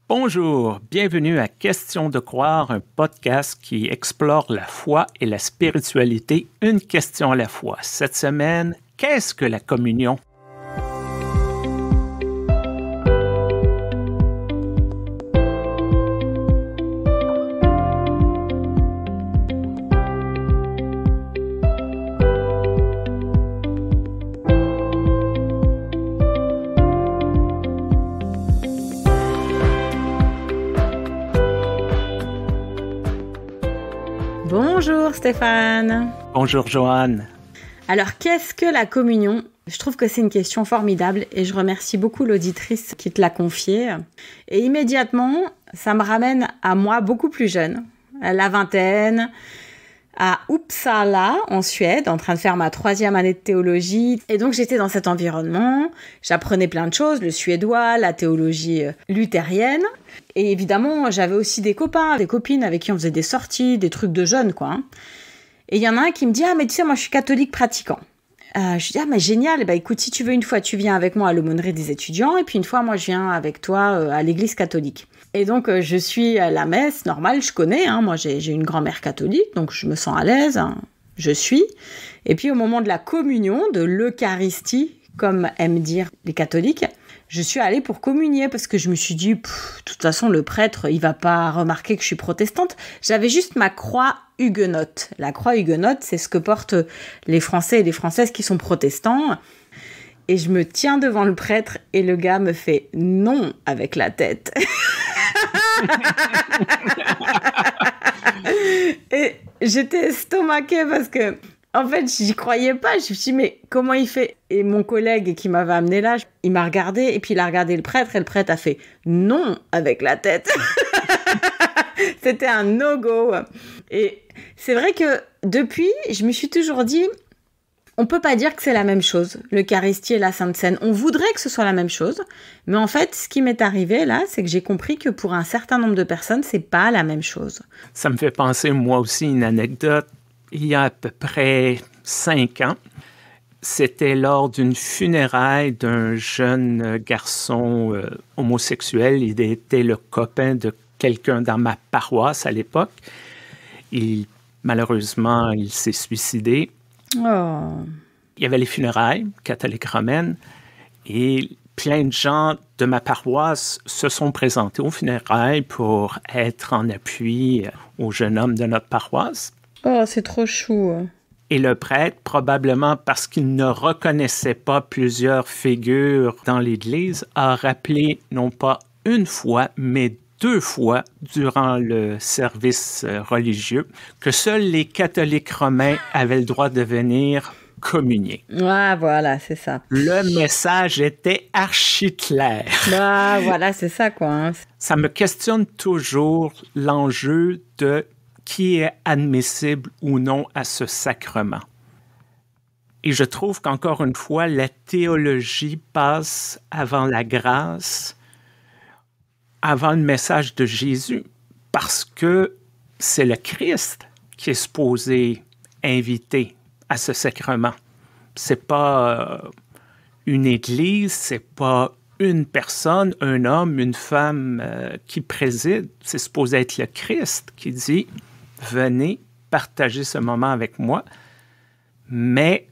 Bonjour, bienvenue à Question de croire, un podcast qui explore la foi et la spiritualité, une question à la fois. Cette semaine, qu'est-ce que la communion? Bonjour Stéphane. Bonjour Joanne. Alors, qu'est-ce que la communion? Je trouve que c'est une question formidable et je remercie beaucoup l'auditrice qui te l'a confiée. Et immédiatement, ça me ramène à moi beaucoup plus jeune, à la vingtaine, à Uppsala, en Suède, en train de faire ma 3e année de théologie. Et donc, j'étais dans cet environnement, j'apprenais plein de choses, le suédois, la théologie luthérienne. Et évidemment, j'avais aussi des copains, des copines avec qui on faisait des sorties, des trucs de jeunes, quoi. Et il y en a un qui me dit « Ah, mais tu sais, moi, je suis catholique pratiquant. » Je lui dis « Ah, mais génial, bah, écoute, si tu veux, une fois, tu viens avec moi à l'aumônerie des étudiants, et puis une fois, moi, je viens avec toi à l'église catholique. » Et donc, je suis à la messe, normal, je connais, hein, moi, j'ai une grand-mère catholique, donc je me sens à l'aise, hein, je suis. Et puis, au moment de la communion, de l'Eucharistie, comme aiment dire les catholiques, je suis allée pour communier parce que je me suis dit, de toute façon, le prêtre, il va pas remarquer que je suis protestante. J'avais juste ma croix huguenote. La croix huguenote, c'est ce que portent les Français et les Françaises qui sont protestants. Et je me tiens devant le prêtre et le gars me fait non avec la tête. Et j'étais estomaquée parce que, en fait, j'y croyais pas. Je me suis dit, mais comment il fait? Et mon collègue qui m'avait amené là, il m'a regardé et puis il a regardé le prêtre et le prêtre a fait non avec la tête. C'était un no-go. Et c'est vrai que depuis, je me suis toujours dit, on peut pas dire que c'est la même chose, l'Eucharistie et la Sainte Seine. On voudrait que ce soit la même chose, mais en fait, ce qui m'est arrivé là, c'est que j'ai compris que pour un certain nombre de personnes, c'est pas la même chose. Ça me fait penser, moi aussi, une anecdote. Il y a à peu près 5 ans, c'était lors d'une funéraille d'un jeune garçon homosexuel. Il était le copain de quelqu'un dans ma paroisse à l'époque. Malheureusement, il s'est suicidé. Oh. Il y avait les funérailles catholiques romaines et plein de gens de ma paroisse se sont présentés aux funérailles pour être en appui au jeune homme de notre paroisse. Oh, c'est trop chou. Et le prêtre, probablement parce qu'il ne reconnaissait pas plusieurs figures dans l'Église, a rappelé non pas une fois, mais 2 fois durant le service religieux que seuls les catholiques romains avaient le droit de venir communier. Ah, voilà, c'est ça. Le message était archi clair. Ah, voilà, c'est ça, quoi. Hein. Ça me questionne toujours l'enjeu de qui est admissible ou non à ce sacrement. Et je trouve qu'encore une fois, la théologie passe avant la grâce, avant le message de Jésus, parce que c'est le Christ qui est supposé inviter à ce sacrement. C'est pas une église, c'est pas une personne, un homme, une femme qui préside. C'est supposé être le Christ qui dit « Venez partager ce moment avec moi », mais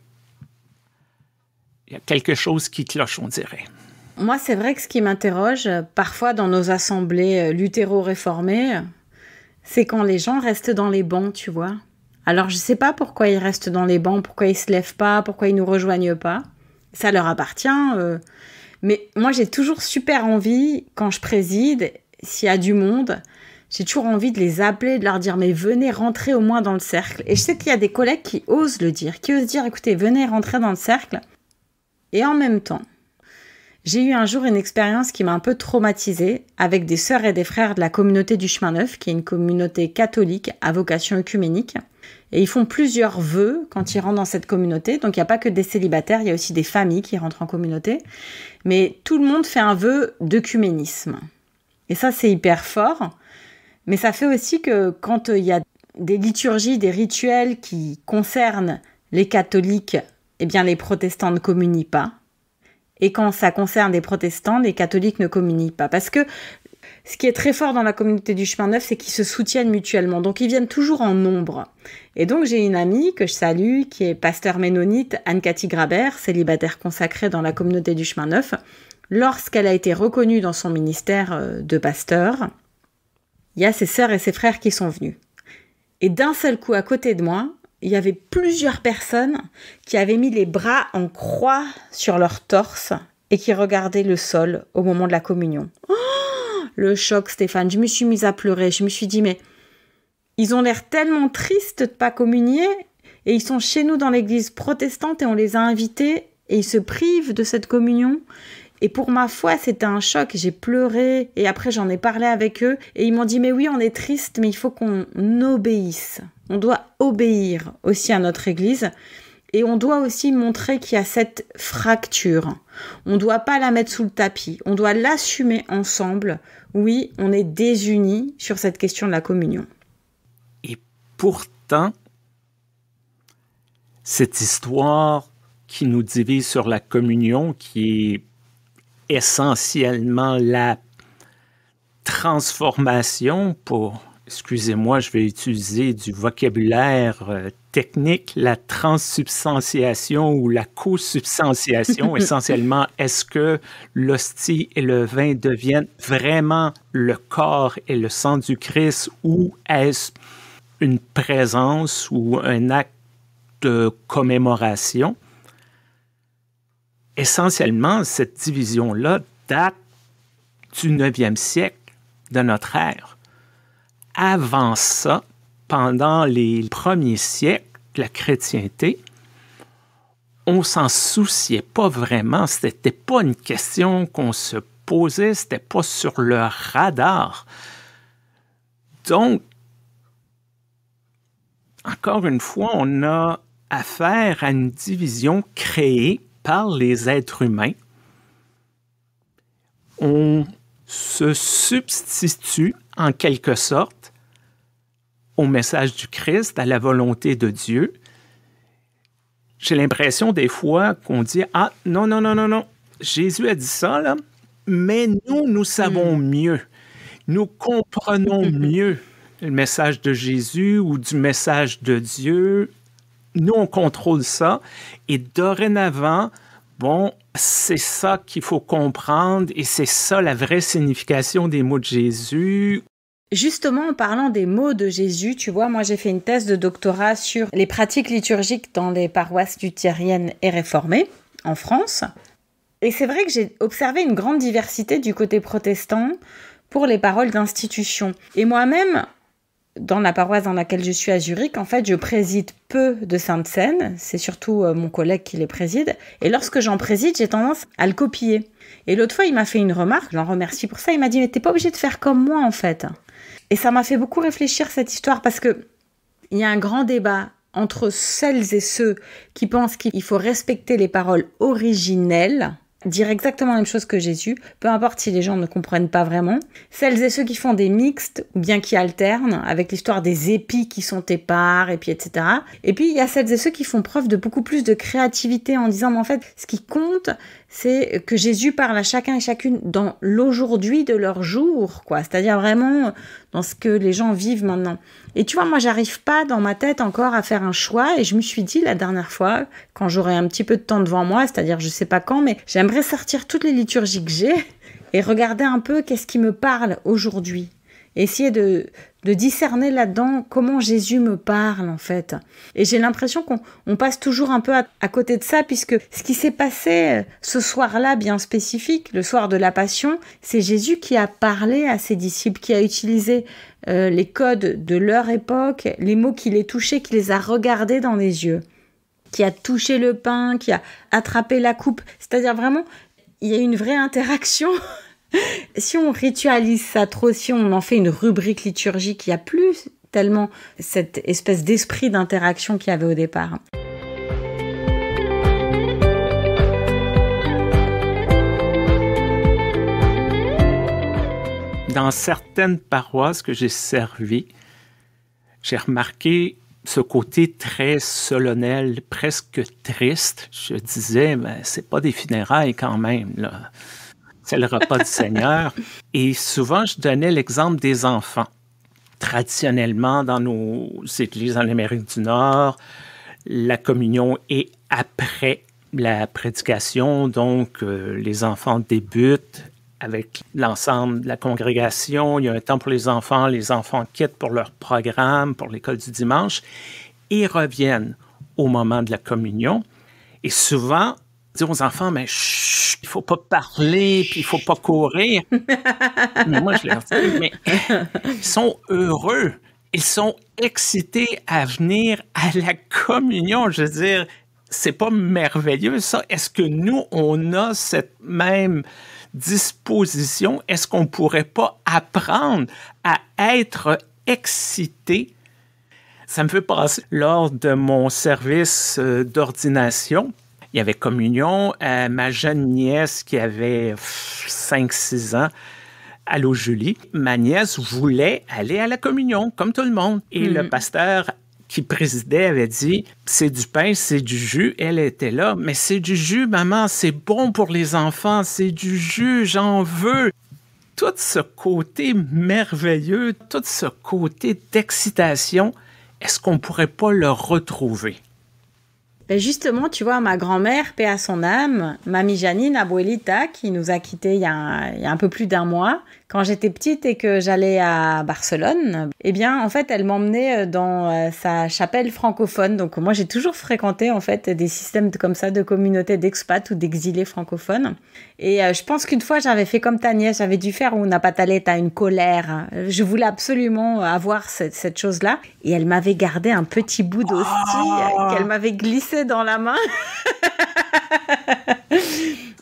il y a quelque chose qui cloche, on dirait. Moi, c'est vrai que ce qui m'interroge, parfois dans nos assemblées luthéro-réformées, c'est quand les gens restent dans les bancs, tu vois. Alors, je ne sais pas pourquoi ils restent dans les bancs, pourquoi ils ne se lèvent pas, pourquoi ils ne nous rejoignent pas. Ça leur appartient. Mais moi, j'ai toujours super envie, quand je préside, s'il y a du monde, j'ai toujours envie de les appeler, de leur dire « Mais venez rentrer au moins dans le cercle ». Et je sais qu'il y a des collègues qui osent le dire, qui osent dire « Écoutez, venez rentrer dans le cercle ». Et en même temps, j'ai eu un jour une expérience qui m'a un peu traumatisée avec des sœurs et des frères de la communauté du Chemin Neuf, qui est une communauté catholique à vocation œcuménique. Et ils font plusieurs vœux quand ils rentrent dans cette communauté. Donc, il n'y a pas que des célibataires, il y a aussi des familles qui rentrent en communauté. Mais tout le monde fait un vœu d'œcuménisme. Et ça, c'est hyper fort. Mais ça fait aussi que quand il y a des liturgies, des rituels qui concernent les catholiques, eh bien, les protestants ne communient pas. Et quand ça concerne les protestants, les catholiques ne communient pas. Parce que ce qui est très fort dans la communauté du chemin neuf, c'est qu'ils se soutiennent mutuellement. Donc, ils viennent toujours en nombre. Et donc, j'ai une amie que je salue, qui est pasteur ménonite, Anne-Cathy Grabert, célibataire consacrée dans la communauté du chemin neuf. Lorsqu'elle a été reconnue dans son ministère de pasteur, il y a ses sœurs et ses frères qui sont venus. Et d'un seul coup, à côté de moi, il y avait plusieurs personnes qui avaient mis les bras en croix sur leur torse et qui regardaient le sol au moment de la communion. Oh, le choc, Stéphane. Je me suis mise à pleurer. Je me suis dit, mais ils ont l'air tellement tristes de ne pas communier et ils sont chez nous dans l'église protestante et on les a invités et ils se privent de cette communion. Et pour ma foi, c'était un choc. J'ai pleuré et après j'en ai parlé avec eux et ils m'ont dit, mais oui, on est triste, mais il faut qu'on obéisse. On doit obéir aussi à notre église et on doit aussi montrer qu'il y a cette fracture. On ne doit pas la mettre sous le tapis. On doit l'assumer ensemble. Oui, on est désunis sur cette question de la communion. Et pourtant, cette histoire qui nous divise sur la communion, qui est essentiellement la transformation pour, excusez-moi, je vais utiliser du vocabulaire technique, la transsubstantiation ou la co-substantiation. Essentiellement, est-ce que l'hostie et le vin deviennent vraiment le corps et le sang du Christ ou est-ce une présence ou un acte de commémoration? Essentiellement, cette division-là date du 9e siècle de notre ère. Avant ça, pendant les premiers siècles de la chrétienté, on s'en souciait pas vraiment. C'était pas une question qu'on se posait, c'était pas sur le radar. Donc, encore une fois, on a affaire à une division créée par les êtres humains. On se substitue en quelque sorte au message du Christ, à la volonté de Dieu. J'ai l'impression des fois qu'on dit « Ah, non, non, non, non, non, Jésus a dit ça, là, mais nous savons mieux. Nous comprenons mieux le message de Jésus ou du message de Dieu. Nous, on contrôle ça. Et dorénavant, bon, c'est ça qu'il faut comprendre et c'est ça la vraie signification des mots de Jésus. » Justement, en parlant des mots de Jésus, tu vois, moi j'ai fait une thèse de doctorat sur les pratiques liturgiques dans les paroisses luthériennes et réformées en France. Et c'est vrai que j'ai observé une grande diversité du côté protestant pour les paroles d'institution. Et moi-même, dans la paroisse dans laquelle je suis à Zurich, en fait, je préside peu de saintes scènes. C'est surtout mon collègue qui les préside. Et lorsque j'en préside, j'ai tendance à le copier. Et l'autre fois, il m'a fait une remarque, je l'en remercie pour ça. Il m'a dit « Mais t'es pas obligé de faire comme moi, en fait. » Et ça m'a fait beaucoup réfléchir, cette histoire, parce que il y a un grand débat entre celles et ceux qui pensent qu'il faut respecter les paroles originelles, dire exactement la même chose que Jésus, peu importe si les gens ne comprennent pas vraiment. Celles et ceux qui font des mixtes, ou bien qui alternent, avec l'histoire des épis qui sont épars, et puis etc. Et puis, il y a celles et ceux qui font preuve de beaucoup plus de créativité en disant, mais en fait, ce qui compte, c'est que Jésus parle à chacun et chacune dans l'aujourd'hui de leur jour, quoi. C'est-à-dire vraiment dans ce que les gens vivent maintenant. Et tu vois, moi, j'arrive pas dans ma tête encore à faire un choix. Et je me suis dit la dernière fois, quand j'aurai un petit peu de temps devant moi, c'est-à-dire je sais pas quand, mais j'aimerais sortir toutes les liturgies que j'ai et regarder un peu qu'est-ce qui me parle aujourd'hui. Essayer de discerner là-dedans comment Jésus me parle, en fait. Et j'ai l'impression qu'on passe toujours un peu à côté de ça, puisque ce qui s'est passé ce soir-là, bien spécifique, le soir de la Passion, c'est Jésus qui a parlé à ses disciples, qui a utilisé les codes de leur époque, les mots qui les touchaient, qui les a regardés dans les yeux, qui a touché le pain, qui a attrapé la coupe. C'est-à-dire vraiment, il y a une vraie interaction. Si on ritualise ça trop, si on en fait une rubrique liturgique, il n'y a plus tellement cette espèce d'esprit d'interaction qu'il y avait au départ. Dans certaines paroisses que j'ai servies, j'ai remarqué ce côté très solennel, presque triste. Je disais, ben, c'est pas des funérailles quand même, là. C'est le repas du Seigneur. Et souvent, je donnais l'exemple des enfants. Traditionnellement, dans nos églises en Amérique du Nord, la communion est après la prédication. Donc, les enfants débutent avec l'ensemble de la congrégation. Il y a un temps pour les enfants quittent pour leur programme, pour l'école du dimanche, et reviennent au moment de la communion. Et souvent, dire aux enfants, mais chut, il ne faut pas parler, puis il ne faut pas courir. Mais moi, je leur dis, mais ils sont heureux, ils sont excités à venir à la communion. Je veux dire, c'est pas merveilleux, ça? Est-ce que nous, on a cette même disposition? Est-ce qu'on ne pourrait pas apprendre à être excité? Ça me fait penser, lors de mon service d'ordination, il y avait communion. Ma jeune nièce qui avait 5-6 ans, allô Julie, ma nièce voulait aller à la communion, comme tout le monde. Et le pasteur qui présidait avait dit, c'est du pain, c'est du jus. Elle était là, mais c'est du jus, maman, c'est bon pour les enfants, c'est du jus, j'en veux. Tout ce côté merveilleux, tout ce côté d'excitation, est-ce qu'on ne pourrait pas le retrouver? Ben justement, tu vois, ma grand-mère, paix à son âme, Mamie Janine Abuelita, qui nous a quittés il y a un peu plus d'1 mois, quand j'étais petite et que j'allais à Barcelone, eh bien, en fait, elle m'emmenait dans sa chapelle francophone. Donc, moi, j'ai toujours fréquenté, en fait, des systèmes comme ça de communautés d'expats ou d'exilés francophones. Et je pense qu'une fois, j'avais fait comme ta nièce, j'avais dû faire Una pataleta, une colère. Je voulais absolument avoir cette chose-là. Et elle m'avait gardé un petit bout d'hostie qu'elle m'avait glissé dans la main.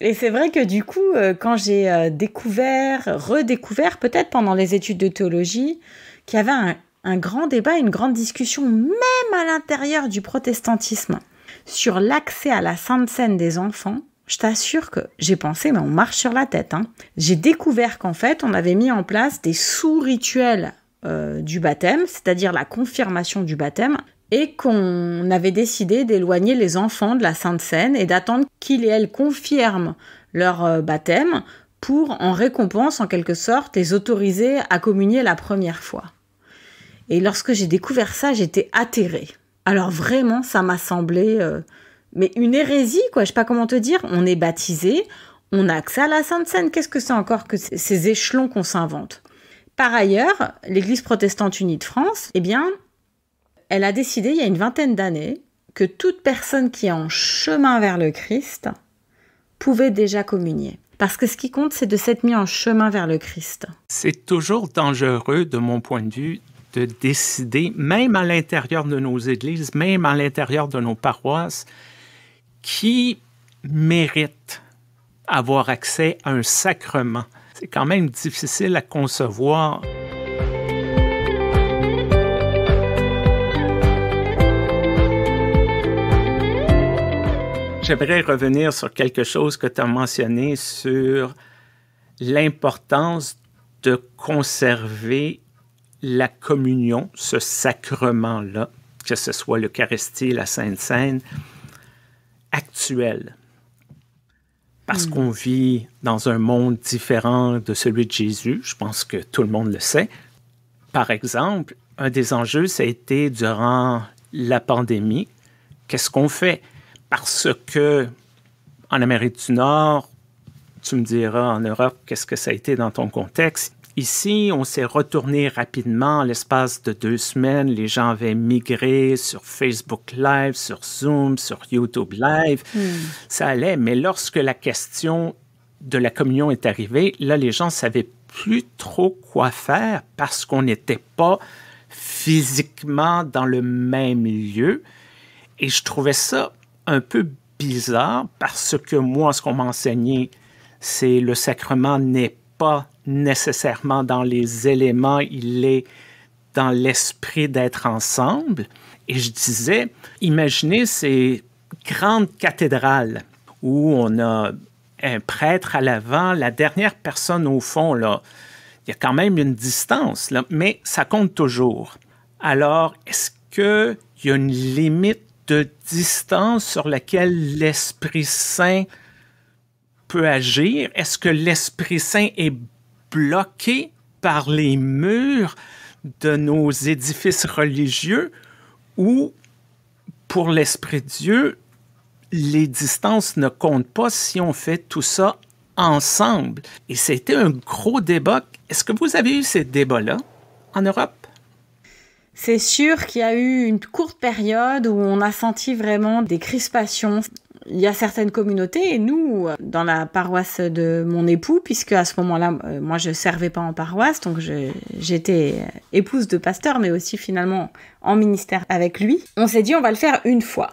Et c'est vrai que du coup, quand j'ai redécouvert, peut-être pendant les études de théologie, qu'il y avait un grand débat, une grande discussion, même à l'intérieur du protestantisme, sur l'accès à la Sainte Seine des enfants, je t'assure que j'ai pensé, mais on marche sur la tête. J'ai découvert qu'en fait, on avait mis en place des sous-rituels du baptême, c'est-à-dire la confirmation du baptême, et qu'on avait décidé d'éloigner les enfants de la Sainte Seine et d'attendre qu'ils et elles confirment leur baptême pour, en récompense, en quelque sorte, les autoriser à communier la première fois. Et lorsque j'ai découvert ça, j'étais atterrée. Alors vraiment, ça m'a semblé mais une hérésie, quoi. Je sais pas comment te dire. On est baptisé, on a accès à la Sainte Seine. Qu'est-ce que c'est encore que ces échelons qu'on s'invente? Par ailleurs, l'Église protestante unie de France, eh bien, elle a décidé, il y a une 20aine d'années, que toute personne qui est en chemin vers le Christ pouvait déjà communier. Parce que ce qui compte, c'est de s'être mis en chemin vers le Christ. C'est toujours dangereux, de mon point de vue, de décider, même à l'intérieur de nos églises, même à l'intérieur de nos paroisses, qui mérite avoir accès à un sacrement. C'est quand même difficile à concevoir. J'aimerais revenir sur quelque chose que tu as mentionné sur l'importance de conserver la communion, ce sacrement-là, que ce soit l'Eucharistie, la Sainte Seine, actuel. Parce qu'on vit dans un monde différent de celui de Jésus, je pense que tout le monde le sait. Par exemple, un des enjeux, ça a été durant la pandémie, qu'est-ce qu'on fait? Parce que en Amérique du Nord, tu me diras en Europe, qu'est-ce que ça a été dans ton contexte? Ici, on s'est retourné rapidement en l'espace de 2 semaines. Les gens avaient migré sur Facebook Live, sur Zoom, sur YouTube Live. Ça allait. Mais lorsque la question de la communion est arrivée, là, les gens ne savaient plus trop quoi faire parce qu'on n'était pas physiquement dans le même lieu. Et je trouvais ça un peu bizarre parce que moi, ce qu'on m'a enseigné, c'est le sacrement n'est pas nécessairement dans les éléments, il est dans l'esprit d'être ensemble. Et je disais, imaginez ces grandes cathédrales où on a un prêtre à l'avant, la dernière personne au fond, là, il y a quand même une distance, là, mais ça compte toujours. Alors, est-ce qu'il y a une limite de distance sur laquelle l'Esprit Saint peut agir? Est-ce que l'Esprit Saint est bloqué par les murs de nos édifices religieux ou pour l'Esprit de Dieu, les distances ne comptent pas si on fait tout ça ensemble? Et c'était un gros débat. Est-ce que vous avez eu ces débats-là en Europe? C'est sûr qu'il y a eu une courte période où on a senti vraiment des crispations. Il y a certaines communautés, et nous, dans la paroisse de mon époux, puisque à ce moment-là, moi, je servais pas en paroisse, donc j'étais épouse de pasteur, mais aussi finalement en ministère avec lui. On s'est dit, on va le faire une fois.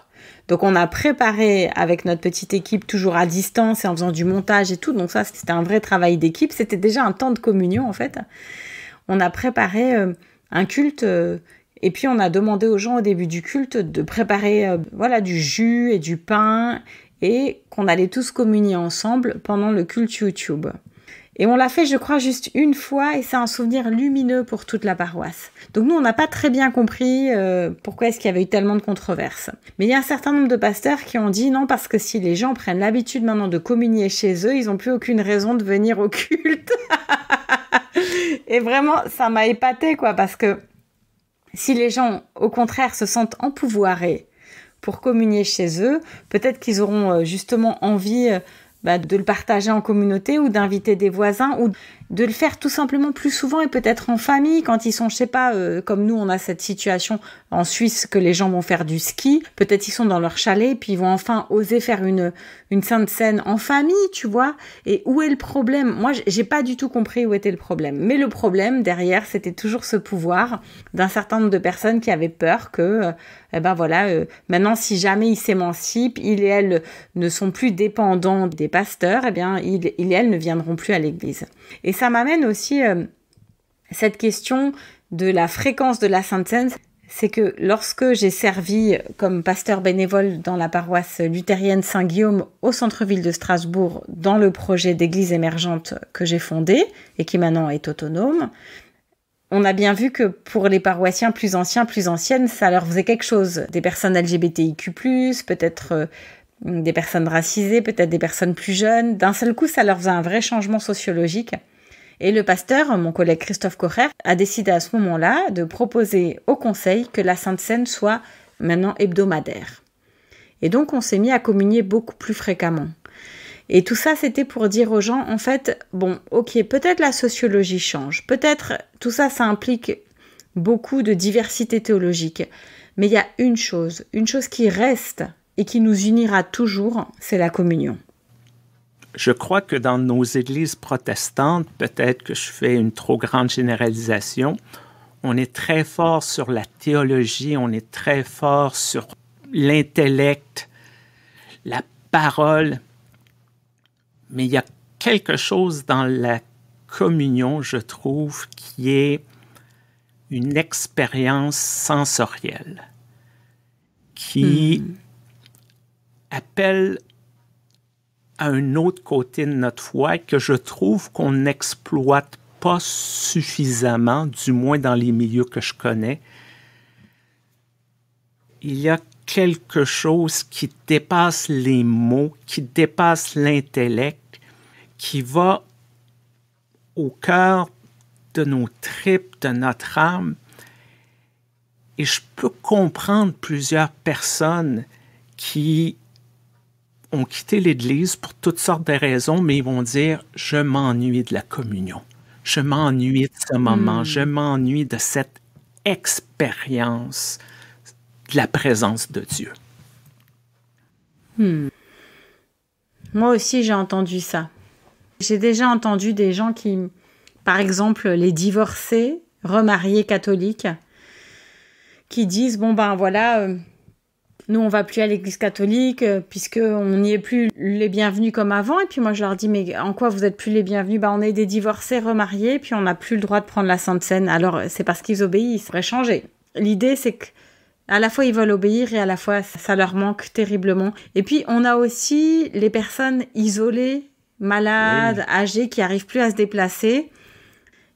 Donc, on a préparé avec notre petite équipe, toujours à distance et en faisant du montage et tout. Donc ça, c'était un vrai travail d'équipe. C'était déjà un temps de communion, en fait. On a préparé un culte, et puis on a demandé aux gens au début du culte de préparer du jus et du pain, et qu'on allait tous communier ensemble pendant le culte YouTube. Et on l'a fait, je crois, juste une fois, et c'est un souvenir lumineux pour toute la paroisse. Donc nous, on n'a pas très bien compris pourquoi est-ce qu'il y avait eu tellement de controverses. Mais il y a un certain nombre de pasteurs qui ont dit non, parce que si les gens prennent l'habitude maintenant de communier chez eux, ils n'ont plus aucune raison de venir au culte. Et vraiment, ça m'a épatée, quoi, parce que si les gens, au contraire, se sentent empouvoirés pour communier chez eux, peut-être qu'ils auront justement envie de le partager en communauté ou d'inviter des voisins ou de le faire tout simplement plus souvent et peut-être en famille quand ils sont, je sais pas, comme nous on a cette situation en Suisse que les gens vont faire du ski, peut-être ils sont dans leur chalet puis ils vont enfin oser faire une Sainte Seine en famille, tu vois. Et où est le problème? Moi, j'ai pas du tout compris où était le problème. Mais le problème derrière, c'était toujours ce pouvoir d'un certain nombre de personnes qui avaient peur que, maintenant si jamais ils s'émancipent, ils et elles ne sont plus dépendants des pasteurs, ils et elles ne viendront plus à l'église. Et ça m'amène aussi cette question de la fréquence de la Sainte Seine. C'est que lorsque j'ai servi comme pasteur bénévole dans la paroisse luthérienne Saint-Guillaume au centre-ville de Strasbourg, dans le projet d'église émergente que j'ai fondé et qui maintenant est autonome, on a bien vu que pour les paroissiens plus anciens, plus anciennes, ça leur faisait quelque chose. Des personnes LGBTIQ+, peut-être des personnes racisées, peut-être des personnes plus jeunes. D'un seul coup, ça leur faisait un vrai changement sociologique. Et le pasteur, mon collègue Christophe Kocher, a décidé à ce moment-là de proposer au conseil que la Sainte Seine soit maintenant hebdomadaire. Et donc, on s'est mis à communier beaucoup plus fréquemment. Et tout ça, c'était pour dire aux gens, en fait, bon, ok, peut-être la sociologie change, peut-être tout ça, ça implique beaucoup de diversité théologique. Mais il y a une chose qui reste et qui nous unira toujours, c'est la communion. Je crois que dans nos églises protestantes, peut-être que je fais une trop grande généralisation, on est très fort sur la théologie, on est très fort sur l'intellect, la parole, mais il y a quelque chose dans la communion, je trouve, qui est une expérience sensorielle, qui appelle à un autre côté de notre foi que je trouve qu'on n'exploite pas suffisamment, du moins dans les milieux que je connais. Il y a quelque chose qui dépasse les mots, qui dépasse l'intellect, qui va au cœur de nos tripes, de notre âme. Et je peux comprendre plusieurs personnes qui ont quitté l'Église pour toutes sortes de raisons, mais ils vont dire « je m'ennuie de la communion, je m'ennuie de ce moment, je m'ennuie de cette expérience de la présence de Dieu. » Moi aussi, j'ai entendu ça. J'ai déjà entendu des gens qui, par exemple, les divorcés, remariés catholiques, qui disent « bon ben voilà... nous, on va plus à l'église catholique puisqu'on n'y est plus les bienvenus comme avant. » Et puis moi, je leur dis « mais en quoi vous êtes plus les bienvenus ?» On est des divorcés, remariés, puis on n'a plus le droit de prendre la Sainte Seine. Alors, c'est parce qu'ils obéissent. Ça pourrait changer. L'idée, c'est qu'à la fois, ils veulent obéir et à la fois, ça leur manque terriblement. Et puis, on a aussi les personnes isolées, malades, âgées, qui n'arrivent plus à se déplacer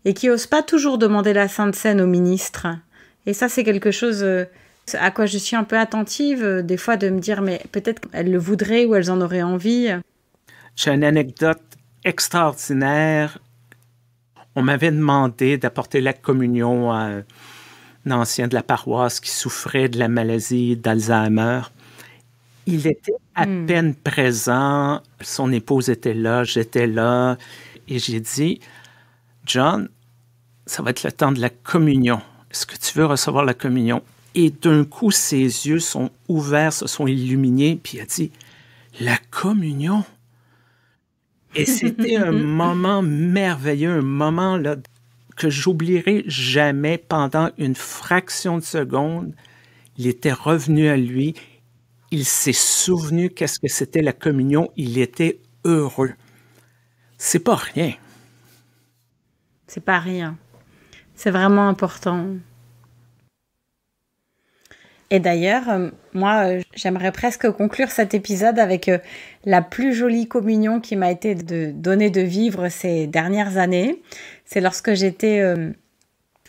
et qui n'osent pas toujours demander la Sainte Seine au ministre. Et ça, c'est quelque chose... à quoi je suis un peu attentive, des fois, de me dire, mais peut-être qu'elles le voudraient ou elles en auraient envie. J'ai une anecdote extraordinaire. On m'avait demandé d'apporter la communion à un ancien de la paroisse qui souffrait de la maladie d'Alzheimer. Il était à peine présent. Son épouse était là, j'étais là. Et j'ai dit, John, ça va être le temps de la communion. Est-ce que tu veux recevoir la communion? Et d'un coup, ses yeux sont ouverts, se sont illuminés, puis il a dit, la communion? Et c'était un moment merveilleux, un moment là, que j'oublierai jamais. Pendant une fraction de seconde, il était revenu à lui. Il s'est souvenu qu'est-ce que c'était la communion. Il était heureux. C'est pas rien. C'est pas rien. C'est vraiment important. Et d'ailleurs, moi, j'aimerais presque conclure cet épisode avec la plus jolie communion qui m'a été donnée de vivre ces dernières années. C'est lorsque j'étais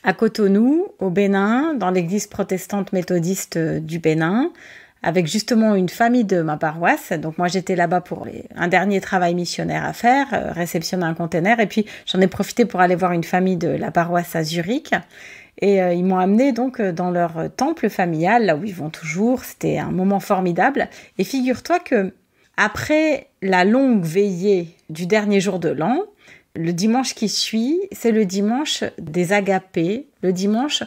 à Cotonou, au Bénin, dans l'église protestante méthodiste du Bénin, avec justement une famille de ma paroisse. Donc moi, j'étais là-bas pour un dernier travail missionnaire à faire, réceptionner un container. Et puis, j'en ai profité pour aller voir une famille de la paroisse à Zurich. Et ils m'ont amené donc dans leur temple familial, là où ils vont toujours. C'était un moment formidable. Et figure-toi que après la longue veillée du dernier jour de l'an, le dimanche qui suit, c'est le dimanche des agapés, le dimanche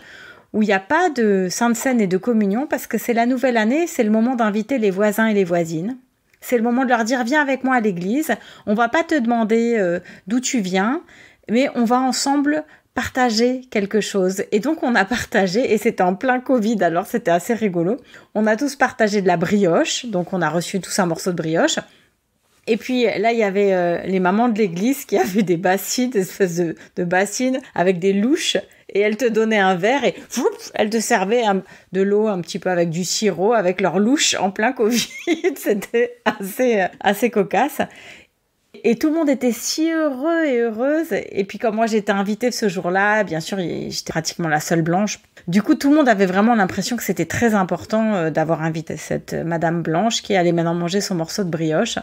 où il n'y a pas de Sainte Seine et de communion parce que c'est la nouvelle année, c'est le moment d'inviter les voisins et les voisines. C'est le moment de leur dire « Viens avec moi à l'église, on ne va pas te demander d'où tu viens, mais on va ensemble partager quelque chose. » Et donc on a partagé, et c'était en plein Covid, alors c'était assez rigolo. On a tous partagé de la brioche, donc on a reçu tous un morceau de brioche. Et puis là, il y avait les mamans de l'église qui avaient des bassines, des espèces de bassines avec des louches. Et elles te donnaient un verre et elles te servaient de l'eau un petit peu avec du sirop, avec leur louche en plein Covid. C'était assez cocasse. Et tout le monde était si heureux et heureuse. Et puis comme moi j'étais invitée ce jour-là, bien sûr, j'étais pratiquement la seule blanche. Du coup, tout le monde avait vraiment l'impression que c'était très important d'avoir invité cette madame blanche qui allait maintenant manger son morceau de brioche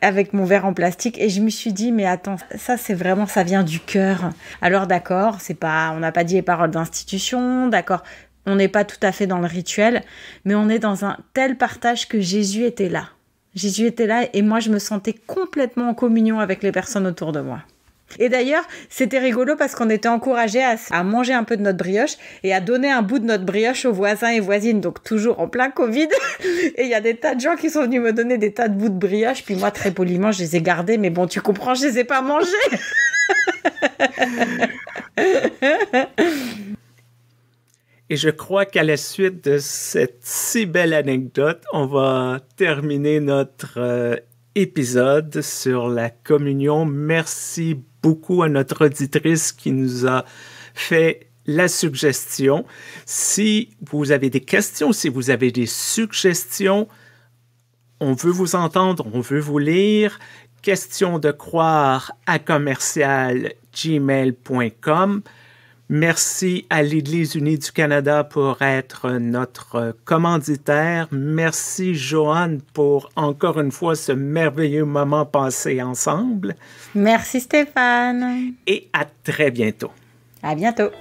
avec mon verre en plastique. Et je me suis dit, mais attends, ça c'est vraiment, ça vient du cœur. Alors d'accord, on n'a pas dit les paroles d'institution, d'accord, on n'est pas tout à fait dans le rituel, mais on est dans un tel partage que Jésus était là. Jésus était là et moi, je me sentais complètement en communion avec les personnes autour de moi. Et d'ailleurs, c'était rigolo parce qu'on était encouragés à manger un peu de notre brioche et à donner un bout de notre brioche aux voisins et voisines, donc toujours en plein Covid. Et il y a des tas de gens qui sont venus me donner des tas de bouts de brioche, puis moi, très poliment, je les ai gardés, mais bon, tu comprends, je les ai pas mangés. Et je crois qu'à la suite de cette si belle anecdote, on va terminer notre épisode sur la communion. Merci beaucoup à notre auditrice qui nous a fait la suggestion. Si vous avez des questions, si vous avez des suggestions, on veut vous entendre, on veut vous lire. Question de croire à commercial@gmail.com. Merci à l'Église unie du Canada pour être notre commanditaire. Merci, Joanne, pour encore une fois ce merveilleux moment passé ensemble. Merci, Stéphane. Et à très bientôt. À bientôt.